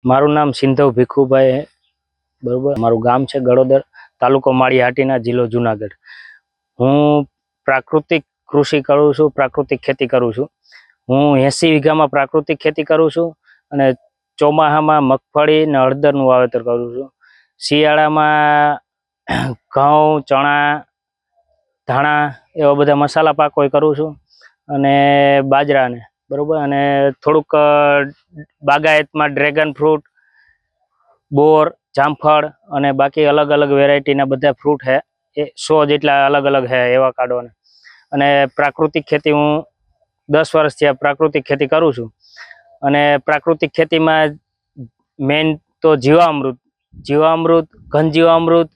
મારું નામ સિંધવ ભીખુભાઈ છે, બરોબર। મારું ગામ છે ગળોદર, તાલુકો માળીહાટીના, જિલ્લો જુનાગઢ। હું પ્રાકૃતિક કૃષિ કરું છું, પ્રાકૃતિક ખેતી કરું છું। હું 80 વીઘામાં પ્રાકૃતિક ખેતી કરું છું અને ચોમાસામાં મગફળી અને હળદરનું વાવેતર કરું છું। શિયાળામાં ઘઉં, ચણા, ધાણા એવા બધા મસાલા પાકો કરું છું અને બાજરાને, બરોબર। અને થોડુંક બાગાયતમાં ડ્રેગન ફ્રૂટ, બોર, જામફળ અને બાકી અલગ અલગ વેરાયટીના બધા ફ્રૂટ છે, એ 100 જેટલા અલગ અલગ છે એવા કાઢવાને। અને પ્રાકૃતિક ખેતી હું 10 વર્ષથી આ પ્રાકૃતિક ખેતી કરું છું। અને પ્રાકૃતિક ખેતીમાં મેઇન તો જીવામૃત, ઘન જીવામૃત,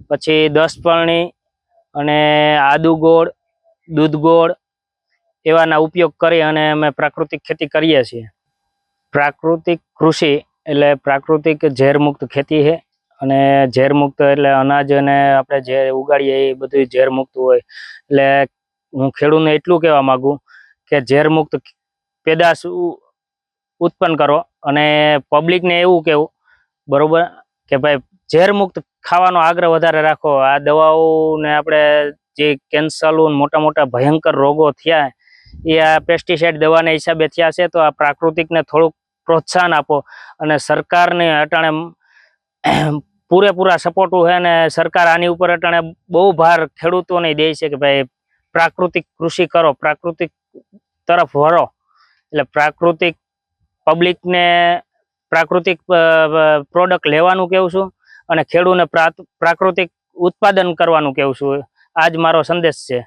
પછી 10 પરણી અને આદુ ગોળ, દૂધ ગોળ એવાના ઉપયોગ કરી અને અમે પ્રાકૃતિક ખેતી કરીએ છીએ। પ્રાકૃતિક કૃષિ એટલે પ્રાકૃતિક ઝેરમુક્ત ખેતી છે। અને ઝેરમુક્ત એટલે અનાજ અને આપણે જે ઉગાડીએ એ બધું ઝેરમુક્ત હોય। એટલે હું ખેડૂતને એટલું કહેવા માગું કે ઝેરમુક્ત પેદાશ ઉત્પન્ન કરો અને પબ્લિકને એવું કહેવું, બરોબર, કે ભાઈ ઝેરમુક્ત ખાવાનો આગ્રહ વધારે રાખો। આ દવાઓને આપણે જે કેન્સર, મોટા મોટા ભયંકર રોગો થયા એ આ પેસ્ટિસાઇડ દવાના હિસાબે થયા છે। તો આ પ્રાકૃતિકને થોડુંક પ્રોત્સાહન આપો અને સરકારને અટાણે પૂરેપૂરા સપોર્ટ છે અને સરકાર આની ઉપર અટાણે બહુ ભાર ખેડૂતોને દે છે કે ભાઈ પ્રાકૃતિક કૃષિ કરો, પ્રાકૃતિક તરફ વળો। એટલે પ્રાકૃતિક પબ્લિકને પ્રાકૃતિક પ્રોડક્ટ લેવાનું કહું છું અને ખેડૂતને પ્રાકૃતિક ઉત્પાદન કરવાનું કહું છું। આ જ મારો સંદેશ છે।